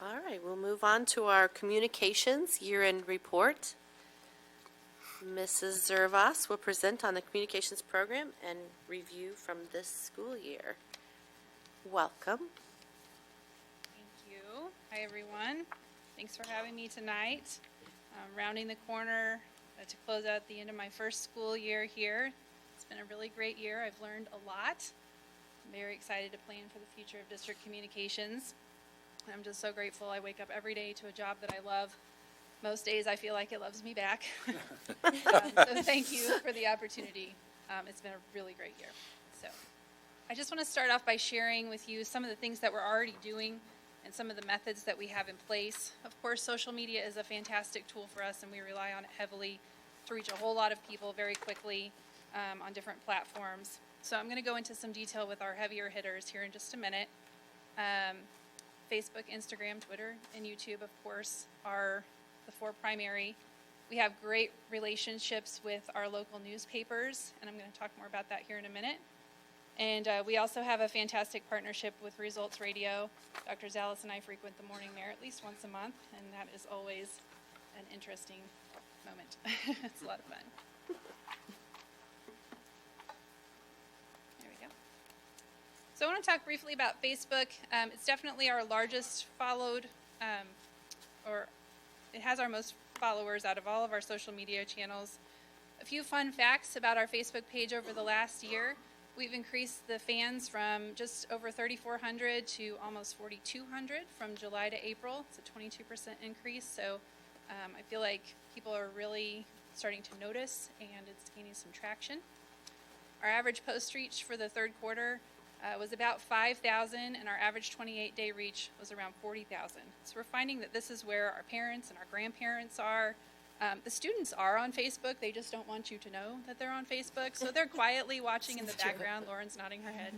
All right, we'll move on to our communications year-end report. Mrs. Zervos will present on the communications program and review from this school year. Welcome. Thank you. Hi, everyone. Thanks for having me tonight. Rounding the corner to close out the end of my first school year here. It's been a really great year. I've learned a lot. I'm very excited to plan for the future of district communications. I'm just so grateful I wake up every day to a job that I love. Most days I feel like it loves me back. So thank you for the opportunity. It's been a really great year. So I just want to start off by sharing with you some of the things that we're already doing and some of the methods that we have in place. Of course, social media is a fantastic tool for us, and we rely on it heavily to reach a whole lot of people very quickly on different platforms. So I'm going to go into some detail with our heavier hitters here in just a minute. Facebook, Instagram, Twitter, and YouTube, of course, are the four primary. We have great relationships with our local newspapers, and I'm going to talk more about that here in a minute. And we also have a fantastic partnership with Results Radio. Dr. Zallis and I frequent the morning there at least once a month, and that is always an interesting moment. It's a lot of fun. There we go. So I want to talk briefly about Facebook. It's definitely our largest followed, or it has our most followers out of all of our social media channels. A few fun facts about our Facebook page over the last year. We've increased the fans from just over 3,400 to almost 4,200 from July to April. It's a 22% increase, so I feel like people are really starting to notice, and it's gaining some traction. Our average post reach for the third quarter was about 5,000, and our average 28-day reach was around 40,000. So we're finding that this is where our parents and our grandparents are. The students are on Facebook. They just don't want you to know that they're on Facebook. So they're quietly watching in the background. Lauren's nodding her head.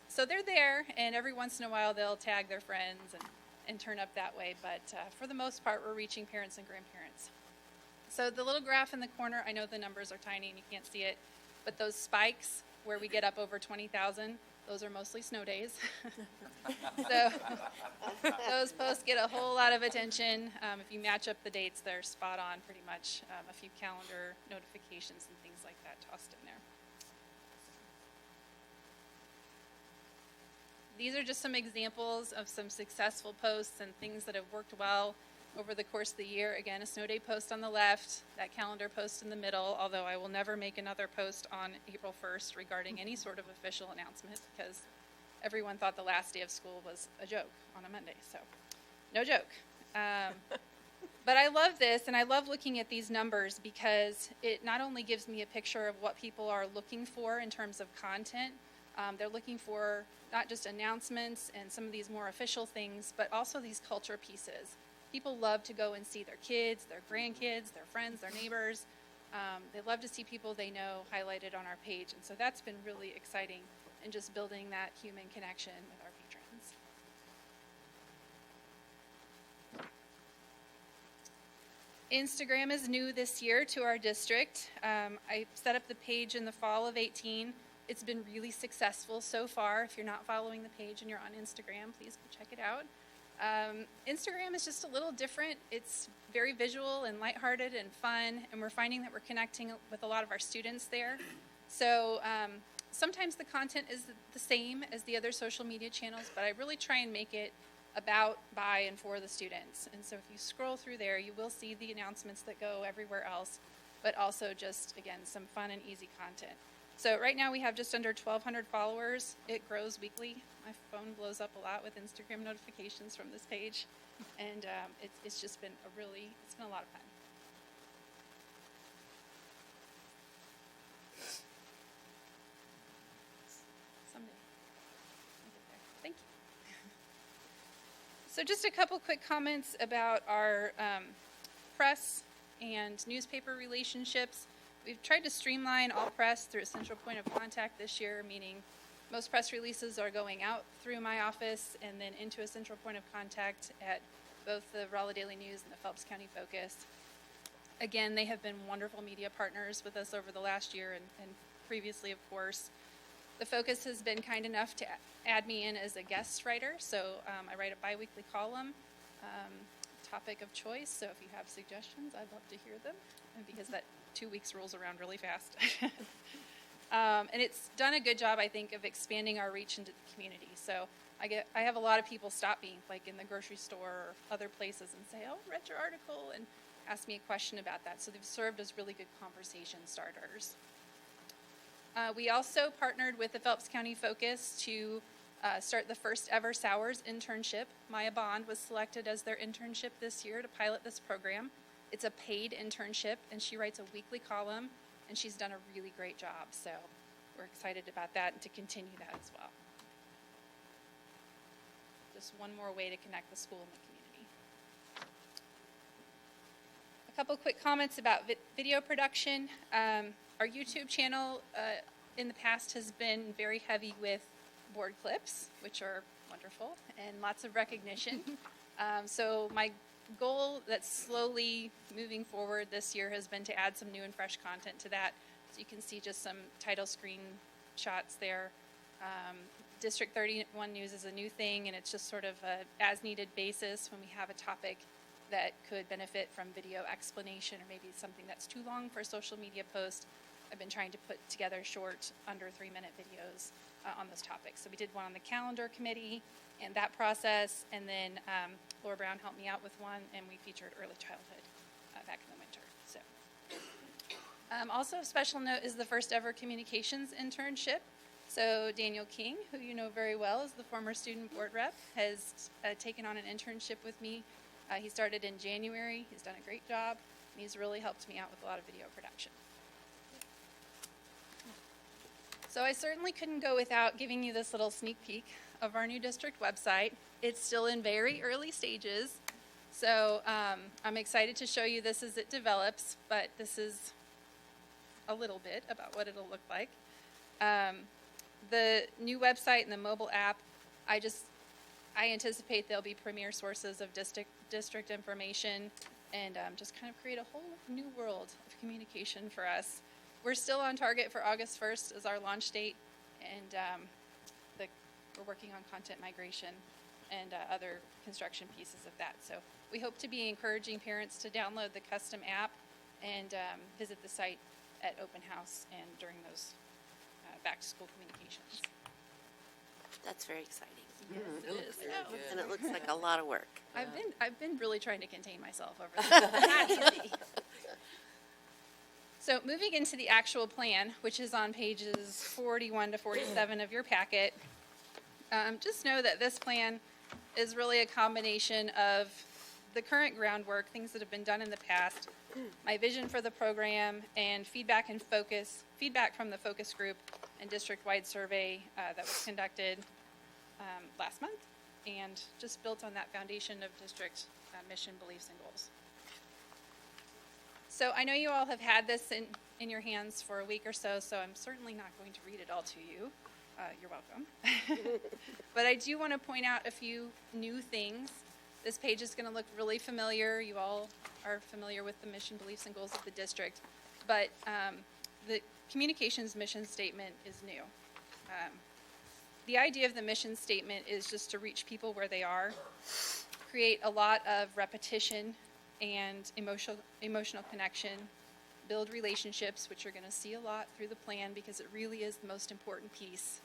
So they're there, and every once in a while they'll tag their friends and turn up that way. But for the most part, we're reaching parents and grandparents. So the little graph in the corner, I know the numbers are tiny and you can't see it, but those spikes where we get up over 20,000, those are mostly snow days. So those posts get a whole lot of attention. If you match up the dates, they're spot on pretty much. A few calendar notifications and things like that tossed in there. These are just some examples of some successful posts and things that have worked well over the course of the year. Again, a snow day post on the left, that calendar post in the middle, although I will never make another post on April 1st regarding any sort of official announcement because everyone thought the last day of school was a joke on a Monday, so no joke. But I love this, and I love looking at these numbers because it not only gives me a picture of what people are looking for in terms of content, they're looking for not just announcements and some of these more official things, but also these culture pieces. People love to go and see their kids, their grandkids, their friends, their neighbors. They love to see people they know highlighted on our page. And so that's been really exciting in just building that human connection with our patrons. Instagram is new this year to our district. I set up the page in the fall of 2018. It's been really successful so far. If you're not following the page and you're on Instagram, please go check it out. Instagram is just a little different. It's very visual and lighthearted and fun, and we're finding that we're connecting with a lot of our students there. So sometimes the content is the same as the other social media channels, but I really try and make it about, by, and for the students. And so if you scroll through there, you will see the announcements that go everywhere else, but also just, again, some fun and easy content. So right now we have just under 1,200 followers. It grows weekly. My phone blows up a lot with Instagram notifications from this page, and it's just been it's been a lot of fun. Someday I'll get there. Thank you. So just a couple quick comments about our press and newspaper relationships. We've tried to streamline all press through a central point of contact this year, meaning most press releases are going out through my office and then into a central point of contact at both the Raleigh Daily News and the Phelps County Focus. Again, they have been wonderful media partners with us over the last year and previously, of course. The Focus has been kind enough to add me in as a guest writer, so I write a bi-weekly column, topic of choice, so if you have suggestions, I'd love to hear them, and because that 2 weeks rolls around really fast. And it's done a good job, I think, of expanding our reach into the community. So I have a lot of people stop me, like in the grocery store or other places, and say, "Oh, read your article," and ask me a question about that. So they've served as really good conversation starters. We also partnered with the Phelps County Focus to start the first ever SOURS internship. Maya Bond was selected as their internship this year to pilot this program. It's a paid internship, and she writes a weekly column, and she's done a really great job. So we're excited about that and to continue that as well. Just one more way to connect the school and the community. A couple quick comments about video production. Our YouTube channel in the past has been very heavy with board clips, which are wonderful, and lots of recognition. So my goal that's slowly moving forward this year has been to add some new and fresh content to that. So you can see just some title screen shots there. District 31 News is a new thing, and it's just sort of a as-needed basis when we have a topic that could benefit from video explanation, or maybe something that's too long for a social media post. I've been trying to put together short, under 3-minute videos on those topics. So we did one on the calendar committee and that process, and then Laura Brown helped me out with one, and we featured early childhood back in the winter. So, also of special note is the first ever communications internship. So Daniel King, who you know very well, is the former student board rep, has taken on an internship with me. He started in January. He's done a great job, and he's really helped me out with a lot of video production. So I certainly couldn't go without giving you this little sneak peek of our new district website. It's still in very early stages, so I'm excited to show you this as it develops, but this is a little bit about what it'll look like. The new website and the mobile app, I anticipate they'll be premier sources of district information, and just kind of create a whole new world of communication for us. We're still on target for August 1st as our launch date, and we're working on content migration and other construction pieces of that. So we hope to be encouraging parents to download the custom app and visit the site at open house and during those back-to-school communications. That's very exciting. Yes, it is. Oh, And it looks like a lot of work. I've been really trying to contain myself over this. Not easy. So moving into the actual plan, which is on pages 41 to 47 of your packet, just know that this plan is really a combination of the current groundwork, things that have been done in the past, my vision for the program, and feedback from the focus group and district-wide survey that was conducted last month, and just built on that foundation of district mission, beliefs, and goals. So I know you all have had this in your hands for a week or so, so I'm certainly not going to read it all to you. You're welcome. But I do want to point out a few new things. This page is going to look really familiar. You all are familiar with the mission, beliefs, and goals of the district. But the communications mission statement is new. The idea of the mission statement is just to reach people where they are, create a lot of repetition and emotional connection, build relationships, which you're going to see a lot through the plan because it really is the most important piece,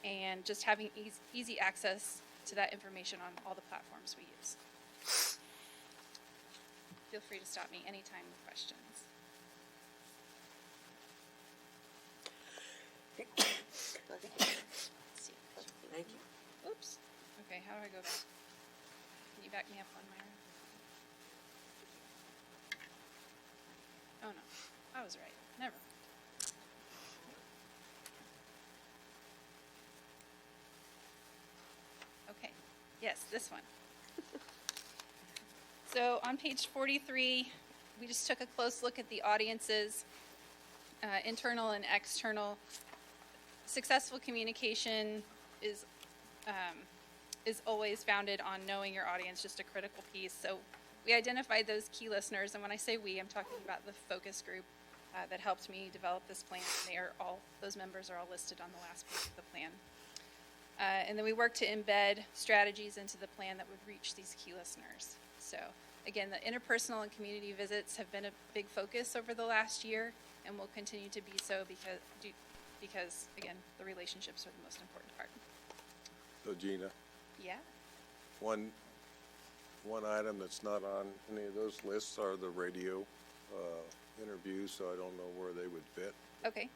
and just having easy access to that information on all the platforms we use. Feel free to stop me anytime with questions. Thank you. Oops. Okay, how do I go back? Can you back me up on my... Oh, no. I was right. Never. Okay. Yes, this one. So on page 43, we just took a close look at the audiences, internal and external. Successful communication is always founded on knowing your audience, just a critical piece. So we identified those key listeners, and when I say we, I'm talking about the focus group that helped me develop this plan. Those members are all listed on the last page of the plan. And then we work to embed strategies into the plan that would reach these key listeners. So again, the interpersonal and community visits have been a big focus over the last year and will continue to be so because again, the relationships are the most important part. So Gina, Yeah. one item that's not on any of those lists are the radio interviews, so I don't know where they would fit. Okay.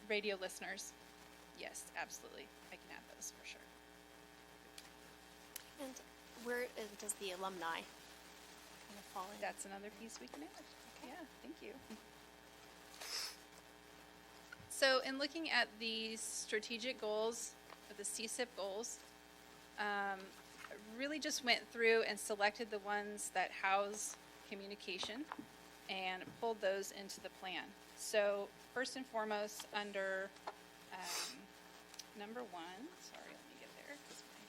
Radio listeners. Yes, absolutely. I can add those for sure. And where does the alumni kind of fall in? That's another piece we can add. Yeah, thank you. So in looking at the strategic goals, or the CSIP goals, I really just went through and selected the ones that house communication and pulled those into the plan. So first and foremost, under number 1, sorry, let me get there because my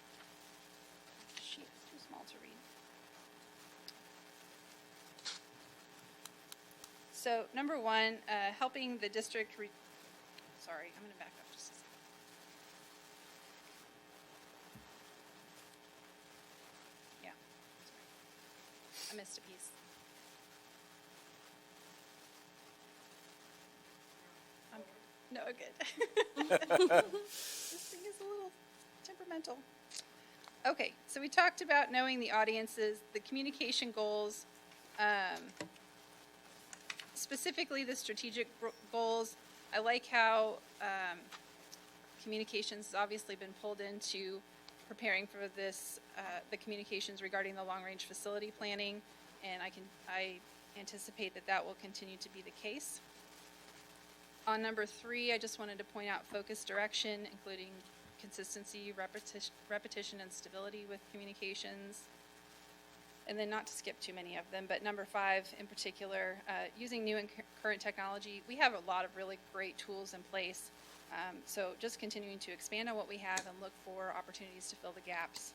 sheet is too small to read. So number 1, helping the district, sorry, I'm going to back up just a second. Yeah, sorry. I missed a piece. No, good. This thing is a little temperamental. Okay, so we talked about knowing the audiences, the communication goals, specifically the strategic goals. I like how communications has obviously been pulled into preparing for this, the communications regarding the long-range facility planning, and I anticipate that will continue to be the case. On number 3, I just wanted to point out focus direction, including consistency, repetition, and stability with communications. And then not to skip too many of them, but number 5 in particular, using new and current technology. We have a lot of really great tools in place. So just continuing to expand on what we have and look for opportunities to fill the gaps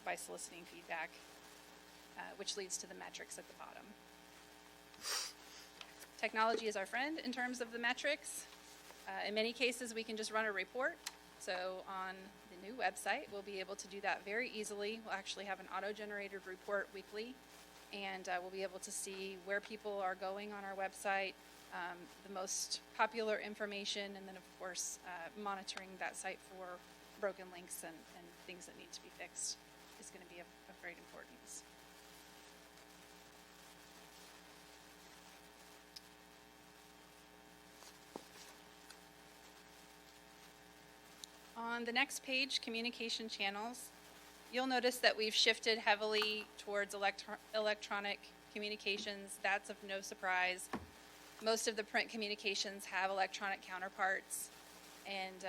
by soliciting feedback, which leads to the metrics at the bottom. Technology is our friend in terms of the metrics. In many cases, we can just run a report. So on the new website, we'll be able to do that very easily. We'll actually have an auto-generated report weekly, and we'll be able to see where people are going on our website, the most popular information, and then, of course, monitoring that site for broken links and things that need to be fixed is going to be of great importance. On the next page, communication channels, you'll notice that we've shifted heavily towards electronic communications. That's of no surprise. Most of the print communications have electronic counterparts, and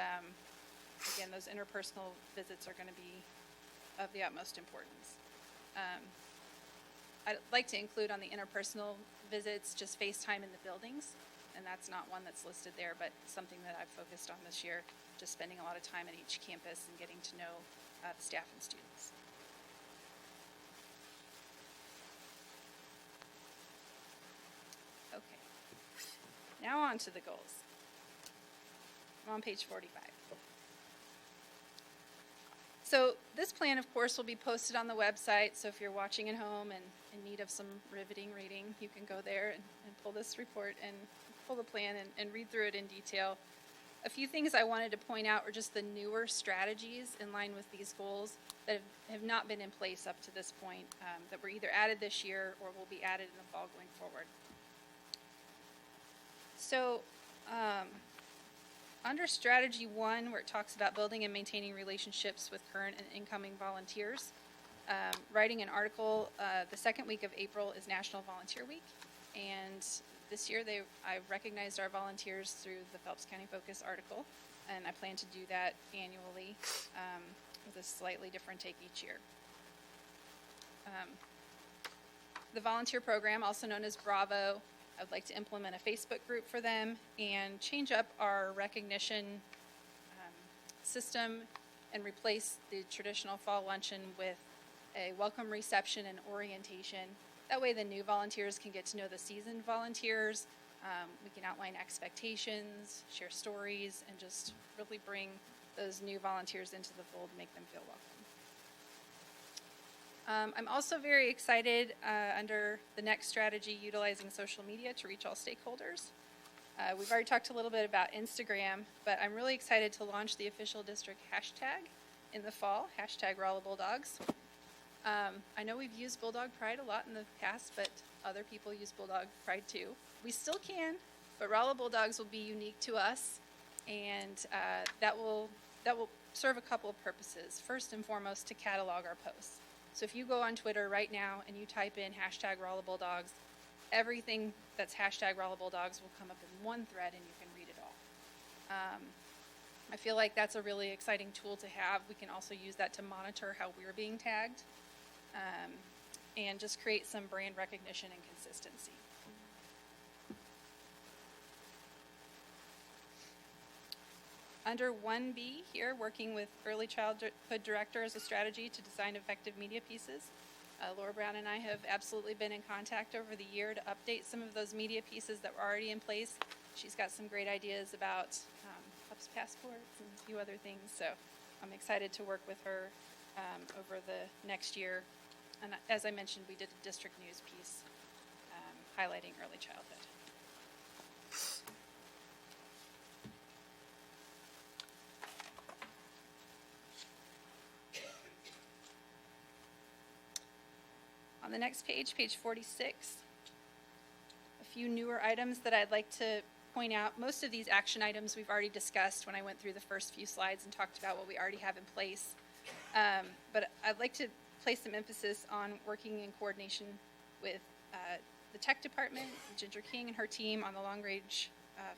again, those interpersonal visits are going to be of the utmost importance. I'd like to include on the interpersonal visits just FaceTime in the buildings, and that's not one that's listed there, but something that I've focused on this year, just spending a lot of time at each campus and getting to know the staff and students. Okay, now on to the goals. I'm on page 45. So this plan, of course, will be posted on the website, so if you're watching at home and in need of some riveting reading, you can go there and pull this report and pull the plan and read through it in detail. A few things I wanted to point out are just the newer strategies in line with these goals that have not been in place up to this point, that were either added this year or will be added in the fall going forward. So under strategy 1, where it talks about building and maintaining relationships with current and incoming volunteers, writing an article, the second week of April is National Volunteer Week, and this year I recognized our volunteers through the Phelps County Focus article, and I plan to do that annually with a slightly different take each year. The volunteer program, also known as Bravo, I would like to implement a Facebook group for them and change up our recognition system and replace the traditional fall luncheon with a welcome reception and orientation That way the new volunteers can get to know the seasoned volunteers. We can outline expectations, share stories, and just really bring those new volunteers into the fold, make them feel welcome. I'm also very excited under the next strategy, utilizing social media to reach all stakeholders. We've already talked a little bit about Instagram, but I'm really excited to launch the official district hashtag in the fall, hashtag Rolla Bulldogs. I know we've used Bulldog Pride a lot in the past, but other people use Bulldog Pride too. We still can, but Rolla Bulldogs will be unique to us, and that will serve a couple of purposes. First and foremost, to catalog our posts. So if you go on Twitter right now and you type in hashtag Rolla Bulldogs, everything that's hashtag Rolla Bulldogs will come up in one thread and you can read it all. I feel like that's a really exciting tool to have. We can also use that to monitor how we're being tagged, and just create some brand recognition and consistency. Under 1B here, working with early childhood director as a strategy to design effective media pieces. Laura Brown and I have absolutely been in contact over the year to update some of those media pieces that were already in place. She's got some great ideas about pups passports and a few other things, so I'm excited to work with her over the next year. And as I mentioned, we did a district news piece highlighting early childhood. On the next page, page 46, a few newer items that I'd like to point out. Most of these action items we've already discussed when I went through the first few slides and talked about what we already have in place. But I'd like to place some emphasis on working in coordination with the tech department, Ginger King and her team on the long range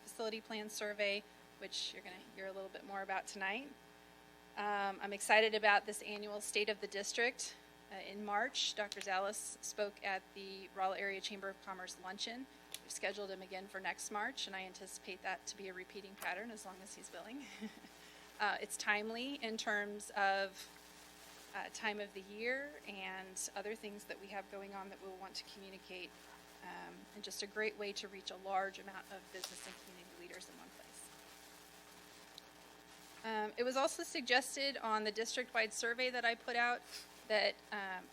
facility plan survey, which you're going to hear a little bit more about tonight. I'm excited about this annual State of the District. In March, Dr. Zallis spoke at the Rolla Area Chamber of Commerce luncheon. We've scheduled him again for next March, and I anticipate that to be a repeating pattern as long as he's willing. It's timely in terms of time of the year and other things that we have going on that we'll want to communicate, and just a great way to reach a large amount of business and community leaders in one place. It was also suggested on the district-wide survey that I put out that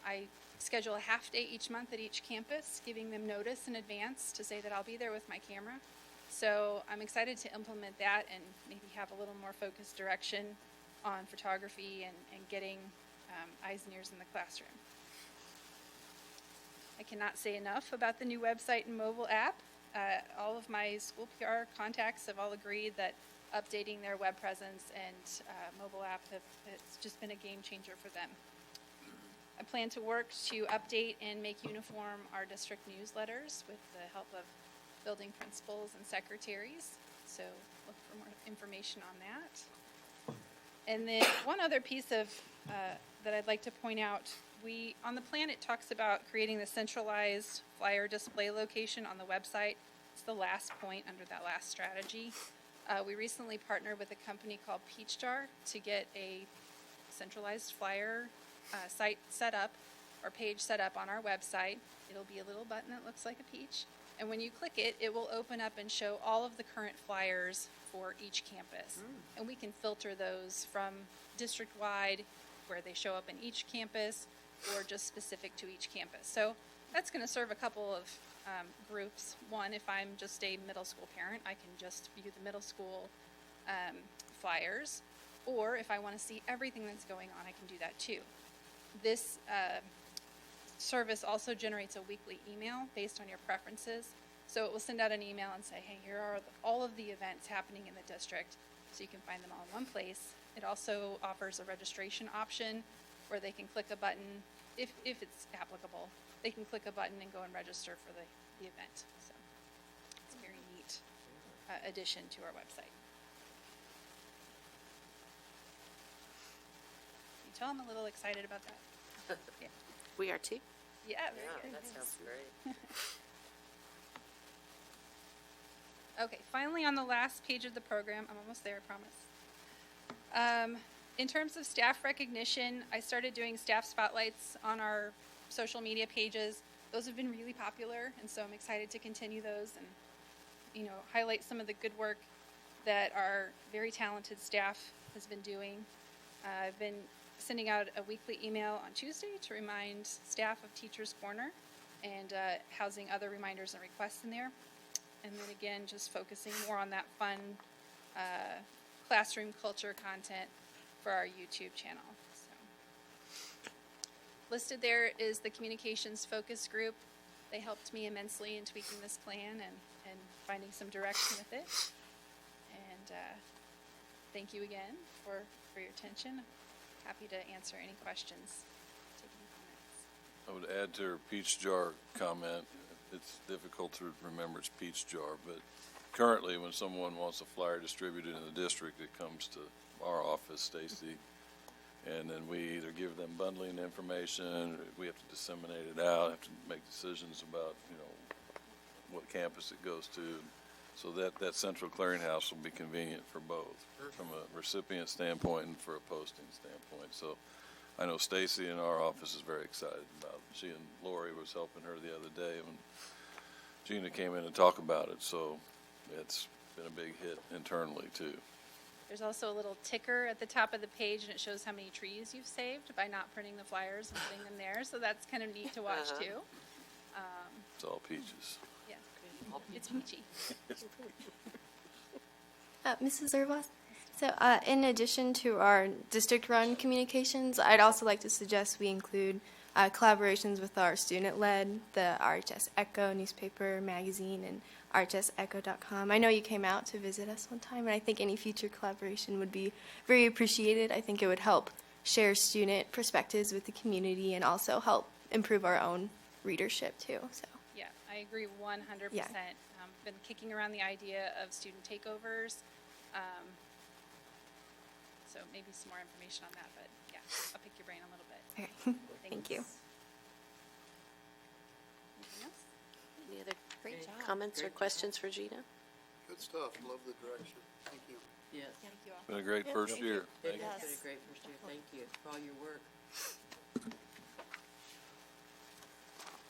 I schedule a half day each month at each campus, giving them notice in advance to say that I'll be there with my camera. So I'm excited to implement that and maybe have a little more focused direction on photography and getting eyes and ears in the classroom. I cannot say enough about the new website and mobile app. All of my school PR contacts have all agreed that updating their web presence and mobile app it's just been a game changer for them. I plan to work to update and make uniform our district newsletters with the help of building principals and secretaries. So look for more information on that. And then one other piece of that I'd like to point out, on the plan it talks about creating the centralized flyer display location on the website. It's the last point under that last strategy. We recently partnered with a company called Peach Jar to get a centralized flyer site set up, or page set up on our website. It'll be a little button that looks like a peach, and when you click it, it will open up and show all of the current flyers for each campus. And we can filter those from district-wide, where they show up in each campus, or just specific to each campus. So that's going to serve a couple of groups. One, if I'm just a middle school parent, I can just view the middle school flyers, or if I want to see everything that's going on, I can do that too. This service also generates a weekly email based on your preferences. So it will send out an email and say, hey, here are all of the events happening in the district, so you can find them all in one place. It also offers a registration option where they can click a button, if it's applicable, they can click a button and go and register for the event. So it's a very neat addition to our website. You tell I'm a little excited about that. Yeah. We are too. Yeah, very good. That sounds great. Okay, finally on the last page of the program, I'm almost there, I promise. In terms of staff recognition, I started doing staff spotlights on our social media pages. those have been really popular, and so I'm excited to continue those and, you know, highlight some of the good work that our very talented staff has been doing. I've been sending out a weekly email on Tuesday to remind staff of Teachers Corner and housing other reminders and requests in there. And then again, just focusing more on that fun classroom culture content for our YouTube channel. So, listed there is the communications focus group. They helped me immensely in tweaking this plan and finding some direction with it. And thank you again for your attention. Happy to answer any questions. Take any comments. I would add to her peach jar comment. It's difficult to remember it's peach jar, but currently when someone wants a flyer distributed in the district, it comes to our office, Stacy, and then we either give them bundling information, we have to disseminate it out, have to make decisions about, you know, what campus it goes to. So that central clearinghouse will be convenient for both, from a recipient standpoint and for a posting standpoint. So I know Stacy in our office is very excited about it. She and Lori was helping her the other day when Gina came in to talk about it. So it's been a big hit internally too. There's also a little ticker at the top of the page, and it shows how many trees you've saved by not printing the flyers and putting them there. So that's kind of neat to watch too. It's all peaches. Yeah, it's peachy. Mrs. Zervos? So in addition to our district-run communications, I'd also like to suggest we include collaborations with our student-led, the RHS Echo newspaper, magazine, and rhsecho.com. I know you came out to visit us one time, and I think any future collaboration would be very appreciated. I think it would help share student perspectives with the community and also help improve our own readership too. So Yeah, I agree 100%. Yeah. Been kicking around the idea of student takeovers. So maybe some more information on that, but yeah, I'll pick your brain a little bit. okay. Thank you. Anything else? Any other Great job. comments or questions for Gina? Good stuff. Love the direction. Thank you. Yes. Thank you all. Been a great first year. Thank you. It's been a great first year.